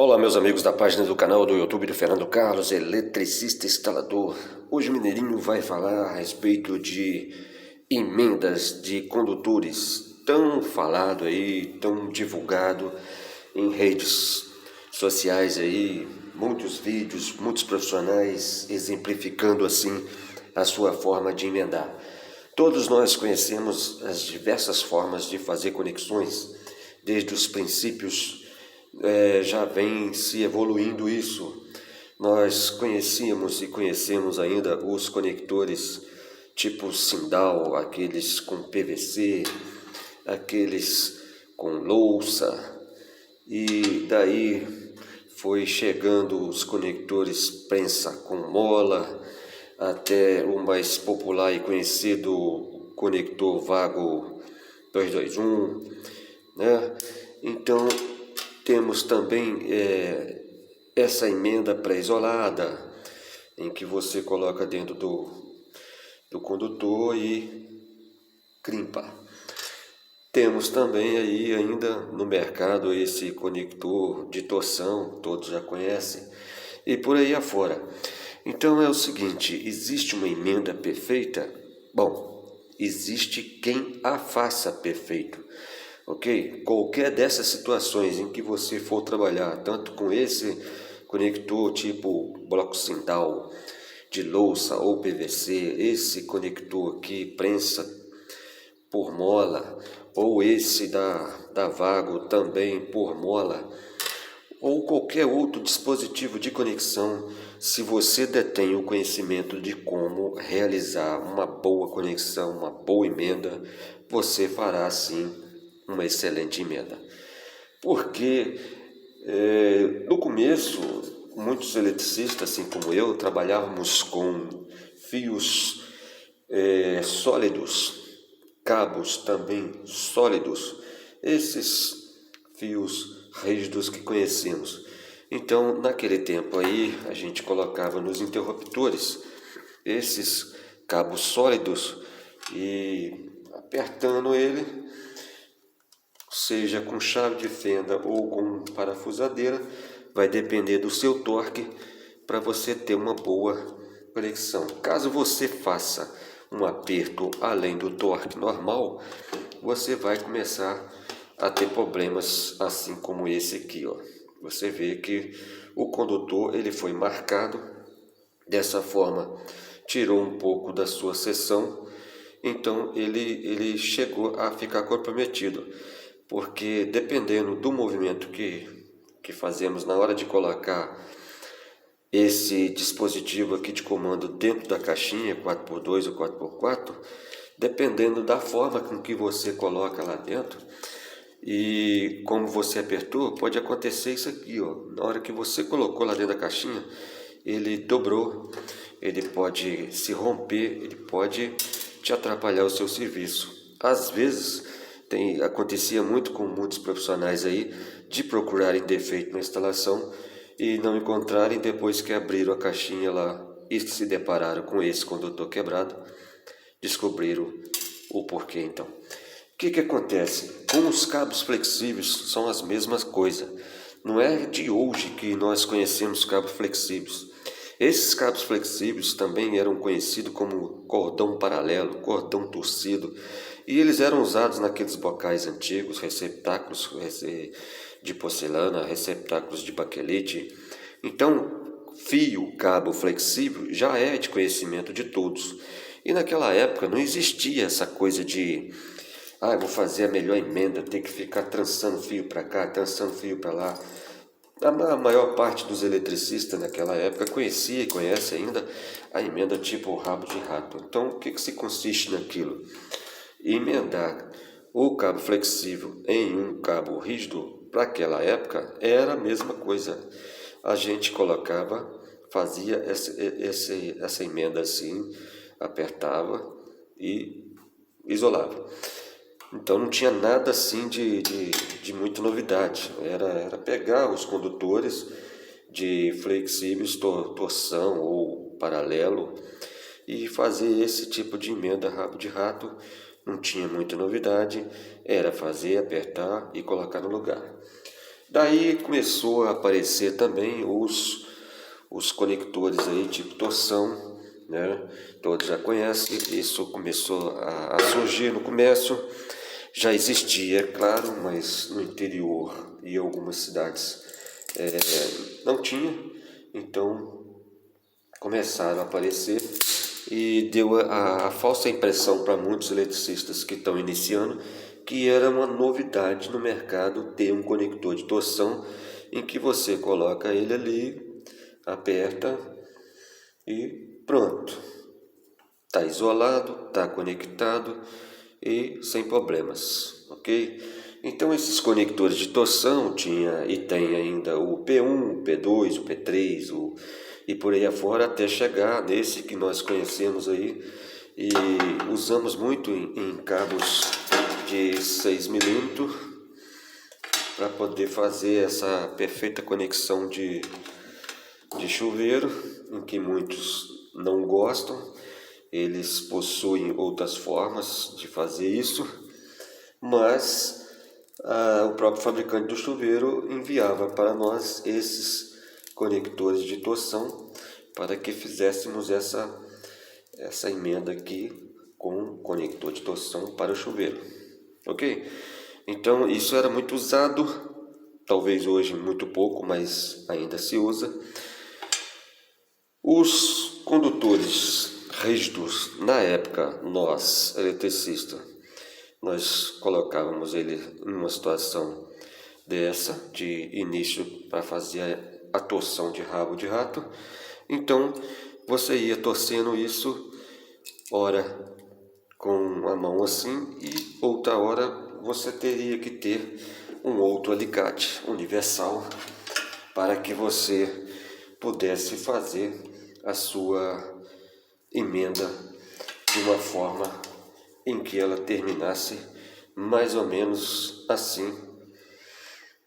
Olá, meus amigos da página do canal do YouTube do Fernando Carlos, eletricista instalador. Hoje o Mineirinho vai falar a respeito de emendas de condutores, tão falado aí, tão divulgado em redes sociais aí, muitos vídeos, muitos profissionais exemplificando assim a sua forma de emendar. Todos nós conhecemos as diversas formas de fazer conexões, desde os princípios já vem se evoluindo isso. Nós conhecíamos e conhecemos ainda os conectores tipo Sindal, aqueles com PVC, aqueles com louça, e daí foi chegando os conectores prensa com mola, até o mais popular e conhecido conector Vago 221, né? Então temos também essa emenda pré-isolada, em que você coloca dentro do condutor e crimpa. Temos também aí ainda no mercado esse conector de torção, todos já conhecem, e por aí afora. Então é o seguinte, existe uma emenda perfeita? Bom, existe quem a faça perfeito. Ok? Qualquer dessas situações em que você for trabalhar, tanto com esse conector tipo bloco Sindal, de louça ou PVC, esse conector aqui prensa por mola, ou esse da Vago também por mola, ou qualquer outro dispositivo de conexão, se você detém o conhecimento de como realizar uma boa conexão, uma boa emenda, você fará sim uma excelente emenda. Porque no começo, muitos eletricistas, assim como eu, trabalhávamos com fios sólidos, cabos também sólidos, esses fios rígidos que conhecemos. Então, naquele tempo aí, a gente colocava nos interruptores esses cabos sólidos e apertando ele, seja com chave de fenda ou com parafusadeira, vai depender do seu torque para você ter uma boa conexão. Caso você faça um aperto além do torque normal, você vai começar a ter problemas assim como esse aqui, ó. Você vê que o condutor ele foi marcado dessa forma, tirou um pouco da sua seção, então ele chegou a ficar comprometido, porque dependendo do movimento que fazemos na hora de colocar esse dispositivo aqui de comando dentro da caixinha 4x2 ou 4x4, dependendo da forma com que você coloca lá dentro e como você apertou, pode acontecer isso aqui, ó. Na hora que você colocou lá dentro da caixinha, ele dobrou, ele pode se romper, ele pode te atrapalhar o seu serviço. Às vezes, acontecia muito com muitos profissionais aí, de procurarem defeito na instalação e não encontrarem depois que abriram a caixinha lá e se depararam com esse condutor quebrado, descobriram o porquê então. O que acontece? Com os cabos flexíveis são as mesmas coisas. Não é de hoje que nós conhecemos cabos flexíveis. Esses cabos flexíveis também eram conhecidos como cordão paralelo, cordão torcido, e eles eram usados naqueles bocais antigos, receptáculos de porcelana, receptáculos de baquelite. Então, fio, cabo flexível já é de conhecimento de todos. E naquela época não existia essa coisa de eu vou fazer a melhor emenda, ter que ficar trançando fio para cá, trançando fio para lá. A maior parte dos eletricistas naquela época conhecia e conhece ainda a emenda tipo rabo de rato. Então, o que se consiste naquilo? Emendar o cabo flexível em um cabo rígido para aquela época era a mesma coisa. A gente colocava, fazia essa emenda assim, apertava e isolava. Então não tinha nada assim de muita novidade. Era pegar os condutores de flexíveis, torção ou paralelo e fazer esse tipo de emenda rabo de rato. Não tinha muita novidade, era fazer, apertar e colocar no lugar. Daí começou a aparecer também os conectores aí tipo torção, né? Todos já conhecem, isso começou a surgir no comércio. Já existia, é claro, mas no interior e algumas cidades não tinha, então começaram a aparecer e deu a falsa impressão para muitos eletricistas que estão iniciando que era uma novidade no mercado ter um conector de torção em que você coloca ele ali, aperta e pronto. Está isolado, está conectado e sem problemas, ok? Então esses conectores de torção tinha e tem ainda o P1, o P2, o P3 e por aí afora até chegar nesse que nós conhecemos aí e usamos muito em cabos de 6 milímetros para poder fazer essa perfeita conexão de chuveiro, em que muitos não gostam. Eles possuem outras formas de fazer isso, mas o próprio fabricante do chuveiro enviava para nós esses conectores de torção para que fizéssemos essa emenda aqui com conector de torção para o chuveiro, ok? Então isso era muito usado, talvez hoje muito pouco, mas ainda se usa. Os condutores rígidos, na época, nós, eletricistas, nós colocávamos ele em uma situação dessa, de início para fazer a torção de rabo de rato. Então, você ia torcendo isso, ora com a mão assim, e outra hora você teria que ter um outro alicate universal para que você pudesse fazer a sua emenda de uma forma em que ela terminasse mais ou menos assim,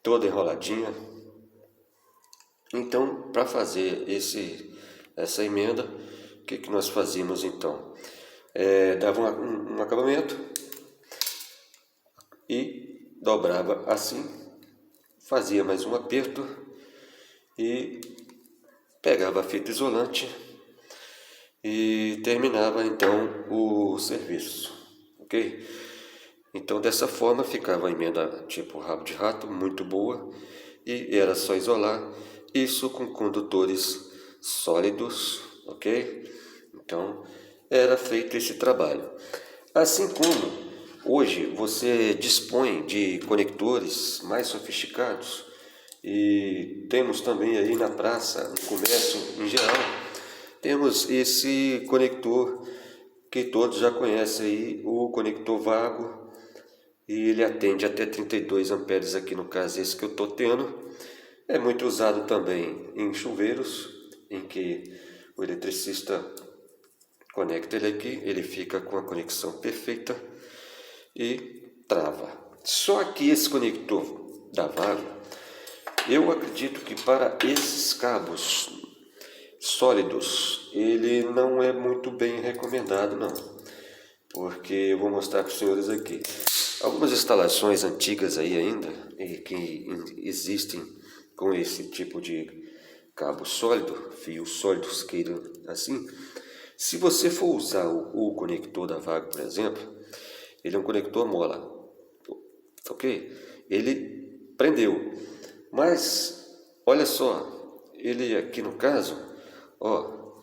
toda enroladinha. Então, para fazer essa emenda, o que nós fazíamos então? Dava um acabamento e dobrava assim, fazia mais um aperto e pegava a fita isolante e terminava então o serviço, ok? Então dessa forma ficava a emenda tipo rabo de rato, muito boa, e era só isolar, isso com condutores sólidos, ok? Então era feito esse trabalho. Assim como hoje você dispõe de conectores mais sofisticados, e temos também aí na praça, no comércio em geral, temos esse conector que todos já conhecem aí, o conector vago, e ele atende até 32 amperes aqui no caso esse que eu estou tendo. É muito usado também em chuveiros, em que o eletricista conecta ele aqui, ele fica com a conexão perfeita e trava. Só que esse conector da Vago, eu acredito que para esses cabos sólidos, ele não é muito bem recomendado não, porque eu vou mostrar para os senhores aqui. Algumas instalações antigas aí ainda, que existem com esse tipo de cabo sólido, fios sólidos, queiram assim, se você for usar o conector da Vago, por exemplo, ele é um conector mola, ok? Ele prendeu, mas olha só, ele aqui no caso, ó,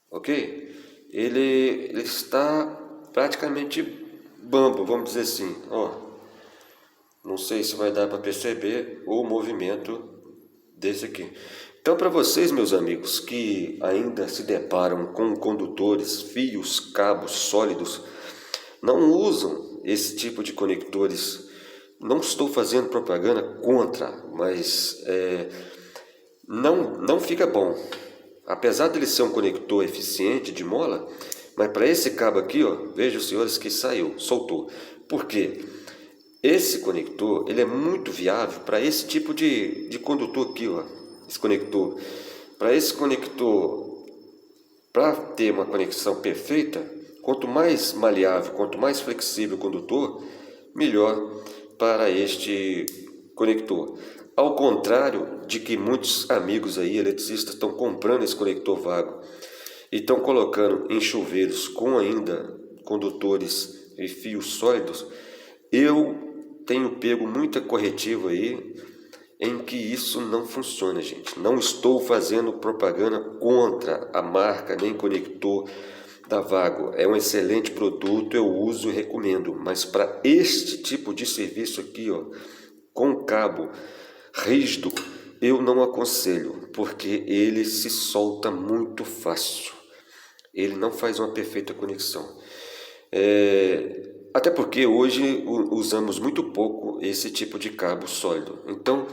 ok? Ele está praticamente bambo, vamos dizer assim, ó. Não sei se vai dar para perceber o movimento desse aqui. Então, para vocês, meus amigos, que ainda se deparam com condutores, fios, cabos sólidos, não usam esse tipo de conectores. Não estou fazendo propaganda contra, mas não fica bom. Apesar dele ser um conector eficiente de mola, mas para esse cabo aqui, ó, veja os senhores que saiu, soltou. Por quê? Esse conector, ele é muito viável para esse tipo de condutor aqui, ó, esse conector. Para esse conector, para ter uma conexão perfeita, quanto mais maleável, quanto mais flexível o condutor, melhor para este conector. Ao contrário de que muitos amigos aí, eletricistas, estão comprando esse conector vago e estão colocando em chuveiros com ainda condutores e fios sólidos, eu tenho pego muita corretiva aí em que isso não funciona, gente. Não estou fazendo propaganda contra a marca nem conector da Vago. É um excelente produto, eu uso e recomendo. Mas para este tipo de serviço aqui, ó, com cabo rígido, eu não aconselho, porque ele se solta muito fácil. Ele não faz uma perfeita conexão. Até porque hoje usamos muito pouco esse tipo de cabo sólido. Então,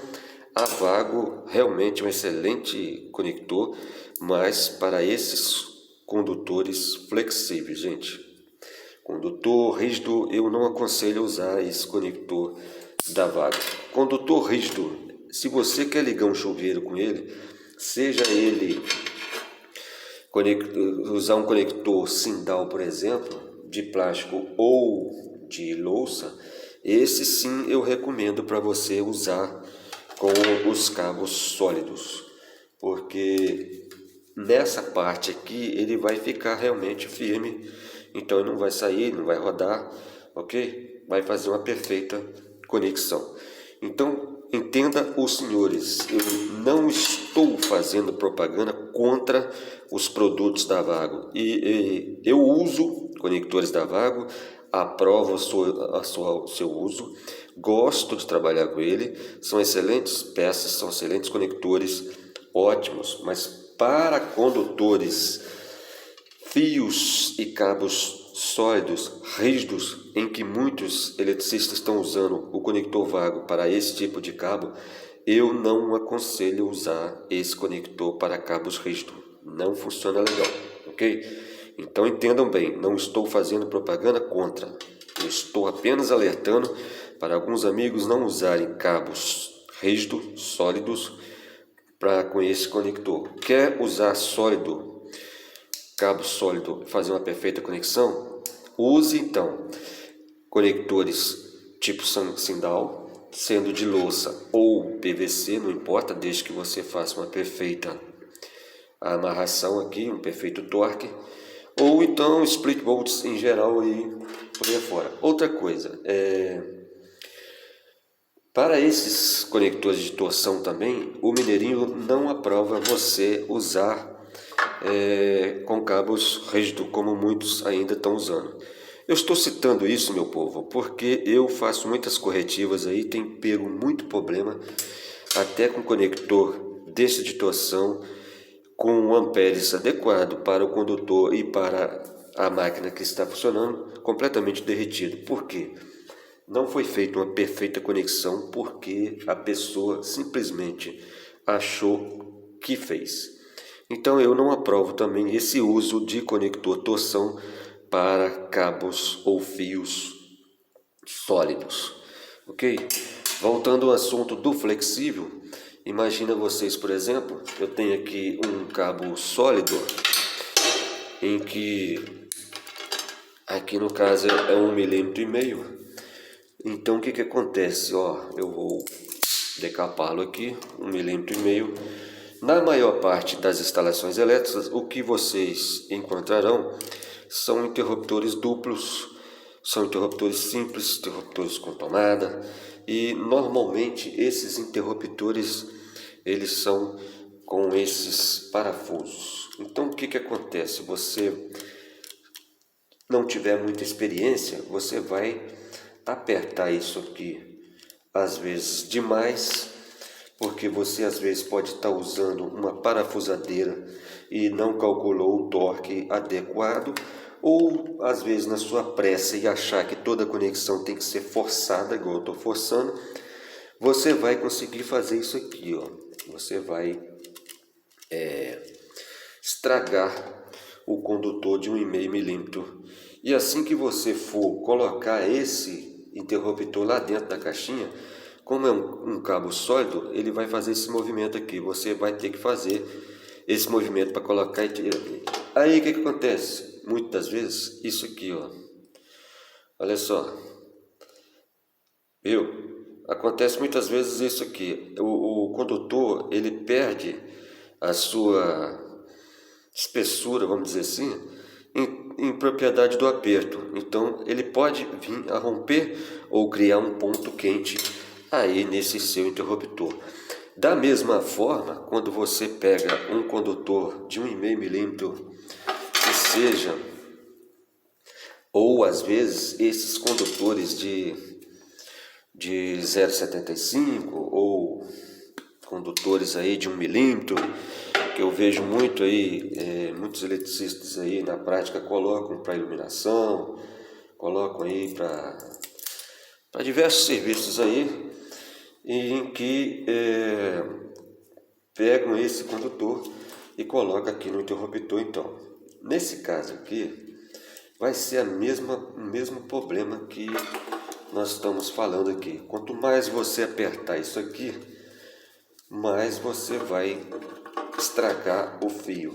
a Vago realmente é um excelente conector, mas para esses condutores flexíveis, gente. Condutor rígido, eu não aconselho usar esse conector da Vago. Condutor rígido, se você quer ligar um chuveiro com ele, seja ele usar um conector Sindal, por exemplo, de plástico ou de louça, esse sim eu recomendo para você usar com os cabos sólidos, porque nessa parte aqui ele vai ficar realmente firme, então ele não vai sair, não vai rodar, ok? Vai fazer uma perfeita conexão. Então, entenda os senhores, eu não estou fazendo propaganda contra os produtos da Vago. E eu uso conectores da Vago, aprovo o seu uso, gosto de trabalhar com ele, são excelentes peças, são excelentes conectores, ótimos, mas para condutores, fios e cabos sólidos, rígidos, em que muitos eletricistas estão usando o conector Vago para esse tipo de cabo, eu não aconselho usar esse conector para cabos rígidos. Não funciona legal, ok? Então entendam bem, não estou fazendo propaganda contra. Eu estou apenas alertando para alguns amigos não usarem cabos rígidos, sólidos, com esse conector. Quer usar sólido, cabo sólido, fazer uma perfeita conexão? Use então conectores tipo Sindal, sendo de louça ou PVC, não importa, desde que você faça uma perfeita amarração aqui, um perfeito torque, ou então split bolts em geral aí por aí fora. Outra coisa, para esses conectores de torção também, o Mineirinho não aprova você usar com cabos rígidos, como muitos ainda estão usando. Eu estou citando isso, meu povo, porque eu faço muitas corretivas aí, tenho pego muito problema, até com conector desse de torção, com amperes adequado para o condutor e para a máquina que está funcionando, completamente derretido. Por quê? Não foi feita uma perfeita conexão porque a pessoa simplesmente achou que fez. Então eu não aprovo também esse uso de conector torção para cabos ou fios sólidos, ok? Voltando ao assunto do flexível, imagina vocês, por exemplo, eu tenho aqui um cabo sólido em que aqui no caso é 1,5 mm. Então o que acontece? Eu vou decapá-lo aqui, 1,5 mm. Na maior parte das instalações elétricas, o que vocês encontrarão são interruptores duplos, são interruptores simples, interruptores com tomada, e normalmente esses interruptores eles são com esses parafusos. Então o que acontece? Você não tiver muita experiência, você vai apertar isso aqui às vezes demais, porque você às vezes pode estar usando uma parafusadeira e não calculou o torque adequado, ou às vezes na sua pressa e achar que toda conexão tem que ser forçada, igual eu estou forçando, você vai conseguir fazer isso aqui, ó. Você vai estragar o condutor de 1,5 milímetro. E assim que você for colocar esse interruptor lá dentro da caixinha, como é um cabo sólido, ele vai fazer esse movimento aqui. Você vai ter que fazer esse movimento para colocar e tirar. Aí o que acontece? Muitas das vezes, isso aqui, ó. Olha só. Viu? acontece muitas vezes isso aqui, o condutor ele perde a sua espessura, vamos dizer assim, em propriedade do aperto. Então ele pode vir a romper ou criar um ponto quente aí nesse seu interruptor. Da mesma forma, quando você pega um condutor de 1,5 milímetro que seja, ou às vezes esses condutores de 0,75 ou condutores aí de 1 milímetro, que eu vejo muito aí, muitos eletricistas aí na prática colocam para iluminação, colocam aí para diversos serviços aí, em que pegam esse condutor e colocam aqui no interruptor. Então, nesse caso aqui, vai ser o mesmo problema que nós estamos falando aqui. Quanto mais você apertar isso aqui, mais você vai estragar o fio.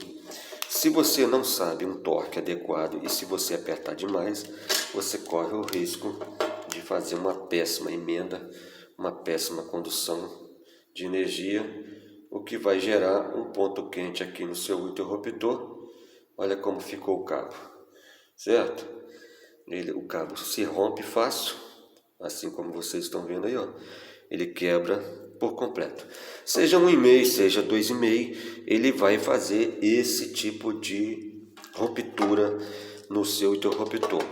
Se você não sabe um torque adequado e se você apertar demais, você corre o risco de fazer uma péssima emenda, uma péssima condução de energia, o que vai gerar um ponto quente aqui no seu interruptor. Olha como ficou o cabo, certo? O cabo se rompe fácil, assim como vocês estão vendo aí, ó. Ele quebra por completo. Seja 1,5, seja 2,5, ele vai fazer esse tipo de ruptura no seu interruptor.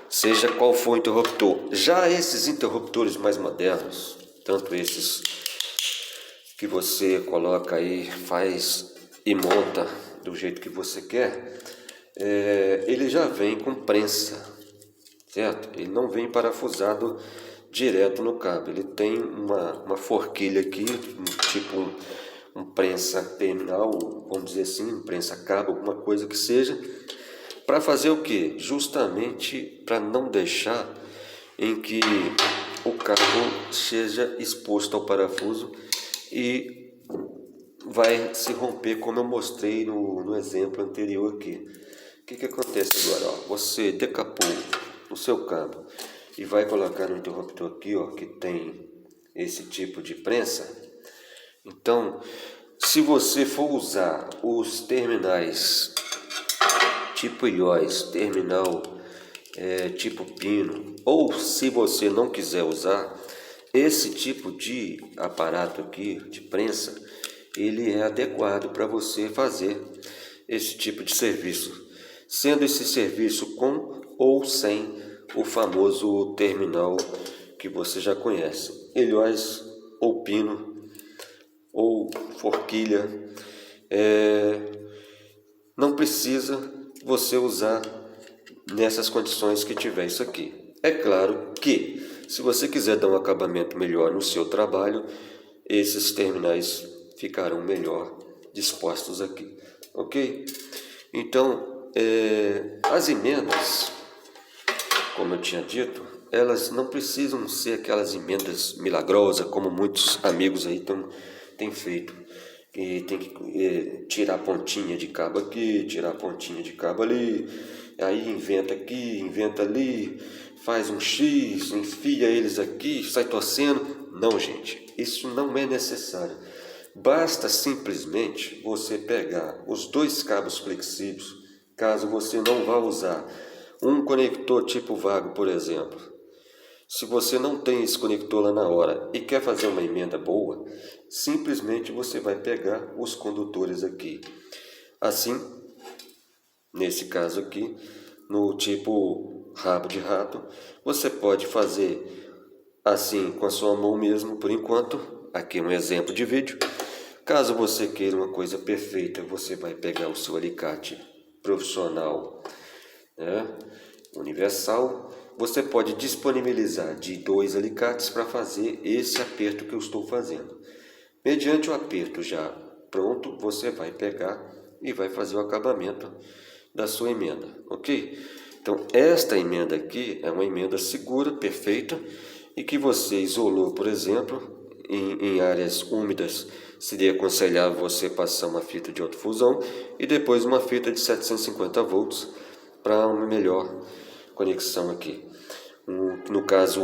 Seja qual for o interruptor. Já esses interruptores mais modernos, tanto esses que você coloca aí, faz e monta do jeito que você quer, ele já vem com prensa, certo? Ele não vem parafusado direto no cabo, ele tem uma forquilha aqui, tipo um prensa terminal, vamos dizer assim, um prensa cabo, alguma coisa que seja, para fazer o que? Justamente para não deixar em que o cabo seja exposto ao parafuso e vai se romper, como eu mostrei no exemplo anterior aqui. O que acontece agora? Ó, você decapou o seu cabo e vai colocar no interruptor aqui, ó, que tem esse tipo de prensa. Então, se você for usar os terminais tipo IOS, terminal tipo pino, ou se você não quiser usar esse tipo de aparato aqui, de prensa, ele é adequado para você fazer esse tipo de serviço, sendo esse serviço com ou sem o famoso terminal que você já conhece, IOS ou pino ou forquilha. Não precisa você usar nessas condições que tiver isso aqui. É claro que, se você quiser dar um acabamento melhor no seu trabalho, esses terminais ficarão melhor dispostos aqui, ok? Então, as emendas, como eu tinha dito, elas não precisam ser aquelas emendas milagrosas, como muitos amigos aí têm feito. E tem que tirar a pontinha de cabo aqui, tirar a pontinha de cabo ali, aí inventa aqui, inventa ali, faz um X, enfia eles aqui, sai torcendo. Não, gente, isso não é necessário. Basta simplesmente você pegar os dois cabos flexíveis, caso você não vá usar um conector tipo vago, por exemplo. Se você não tem esse conector lá na hora e quer fazer uma emenda boa, simplesmente você vai pegar os condutores aqui. Assim, nesse caso aqui, no tipo rabo de rato, você pode fazer assim com a sua mão mesmo por enquanto. Aqui é um exemplo de vídeo. Caso você queira uma coisa perfeita, você vai pegar o seu alicate profissional, universal. Você pode disponibilizar de 2 alicates para fazer esse aperto que eu estou fazendo. Mediante o aperto já pronto, você vai pegar e vai fazer o acabamento da sua emenda, ok? Então, esta emenda aqui é uma emenda segura, perfeita, e que você isolou, por exemplo, em áreas úmidas, seria aconselhável você passar uma fita de alta fusão e depois uma fita de 750 volts para uma melhor conexão aqui. No caso,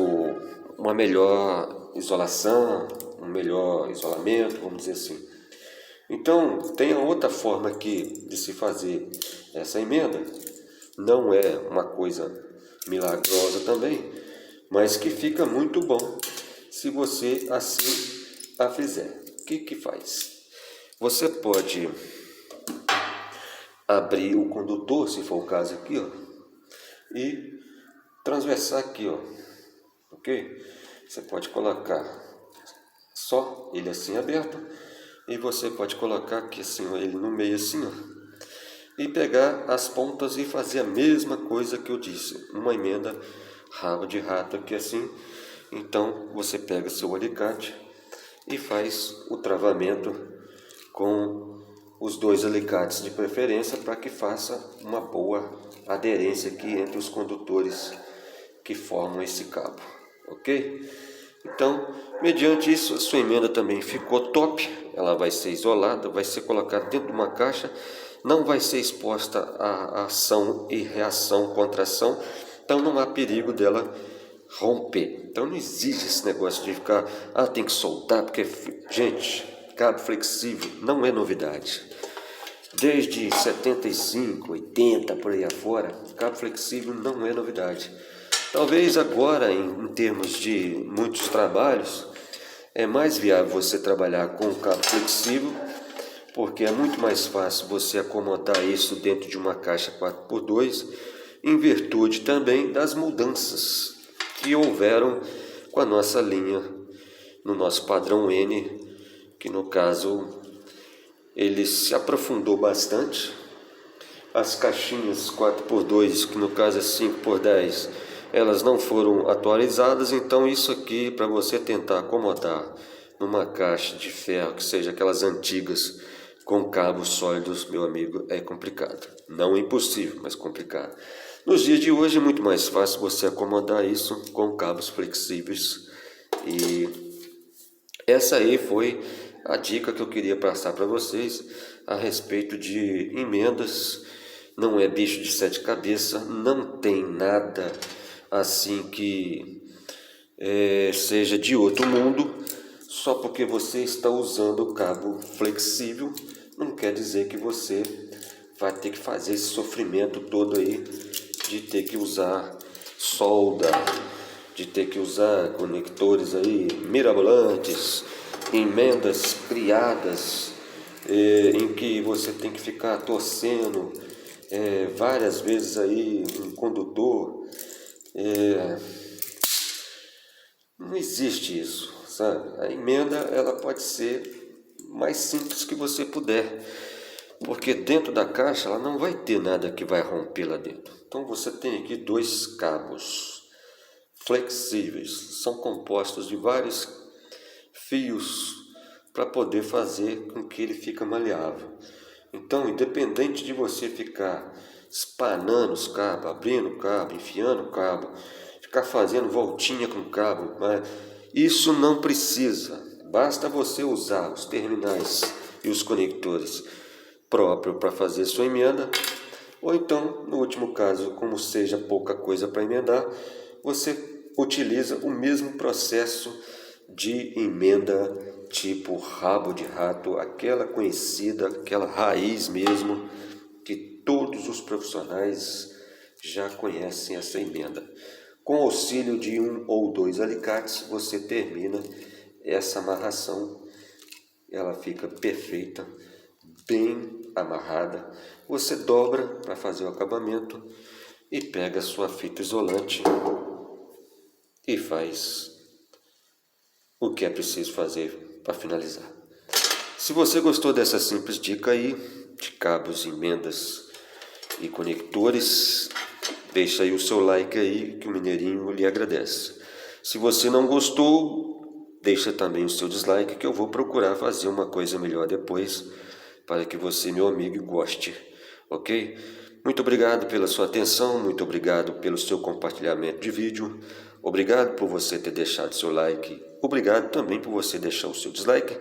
uma melhor isolação, um melhor isolamento, vamos dizer assim. Então, tem a outra forma aqui de se fazer essa emenda. Não é uma coisa milagrosa também, mas que fica muito bom se você assim a fizer. O que faz? Você pode abrir o condutor, se for o caso aqui, ó, e transversar aqui, ó, ok? Você pode colocar só ele assim aberto, e você pode colocar aqui assim, ó, ele no meio assim, ó, e pegar as pontas e fazer a mesma coisa que eu disse, uma emenda rabo de rato aqui assim. Então você pega seu alicate e faz o travamento com os dois alicates de preferência, para que faça uma boa aderência aqui entre os condutores que formam esse cabo, ok? Então, mediante isso, a sua emenda também ficou top. Ela vai ser isolada, vai ser colocada dentro de uma caixa, não vai ser exposta a ação e reação contra ação, então não há perigo dela romper. Então não existe esse negócio de ficar, tem que soltar, porque, gente, cabo flexível não é novidade. Desde 75, 80, por aí afora, cabo flexível não é novidade. Talvez agora, em termos de muitos trabalhos, é mais viável você trabalhar com o cabo flexível, porque é muito mais fácil você acomodar isso dentro de uma caixa 4x2, em virtude também das mudanças que houveram com a nossa linha, no nosso padrão N, que no caso ele se aprofundou bastante. As caixinhas 4x2, que no caso é 5x10, elas não foram atualizadas, então isso aqui, para você tentar acomodar numa caixa de ferro, que seja aquelas antigas, com cabos sólidos, meu amigo, é complicado. Não é impossível, mas complicado. Nos dias de hoje é muito mais fácil você acomodar isso com cabos flexíveis. E essa aí foi a dica que eu queria passar para vocês a respeito de emendas. Não é bicho de sete cabeças, não tem nada assim que seja de outro mundo. Só porque você está usando o cabo flexível, não quer dizer que você vai ter que fazer esse sofrimento todo aí de ter que usar solda, de ter que usar conectores aí mirabolantes, emendas criadas, em que você tem que ficar torcendo várias vezes aí um condutor. Não existe isso, sabe? A emenda, ela pode ser mais simples que você puder, porque dentro da caixa ela não vai ter nada que vai romper lá dentro. Então você tem aqui dois cabos flexíveis, são compostos de vários fios para poder fazer com que ele fique maleável. Então, independente de você ficar espanando os cabos, abrindo o cabo, enfiando o cabo, ficar fazendo voltinha com o cabo, mas isso não precisa. Basta você usar os terminais e os conectores próprios para fazer sua emenda, ou então, no último caso, como seja pouca coisa para emendar, você utiliza o mesmo processo de emenda tipo rabo de rato, aquela conhecida, aquela raiz mesmo, que todos os profissionais já conhecem essa emenda. Com auxílio de um ou dois alicates, você termina essa amarração, ela fica perfeita, bem amarrada. Você dobra para fazer o acabamento e pega a sua fita isolante e faz o que é preciso fazer para finalizar. Se você gostou dessa simples dica aí, de cabos, emendas e conectores, deixa aí o seu like aí, que o Mineirinho lhe agradece. Se você não gostou, deixa também o seu dislike, que eu vou procurar fazer uma coisa melhor depois, para que você, meu amigo, goste, ok? Muito obrigado pela sua atenção, muito obrigado pelo seu compartilhamento de vídeo, obrigado por você ter deixado seu like, obrigado também por você deixar o seu dislike.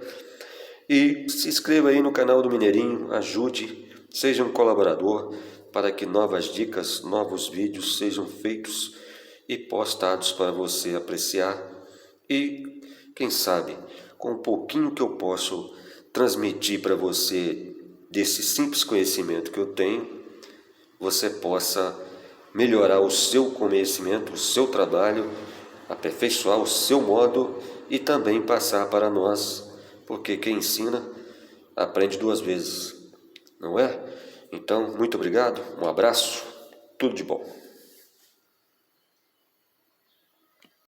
E se inscreva aí no canal do Mineirinho, ajude, seja um colaborador, para que novas dicas, novos vídeos sejam feitos e postados para você apreciar. E quem sabe, com um pouquinho que eu posso transmitir para você desse simples conhecimento que eu tenho, você possa melhorar o seu conhecimento, o seu trabalho, aperfeiçoar o seu modo e também passar para nós, porque quem ensina aprende duas vezes, não é? Então, muito obrigado, um abraço, tudo de bom.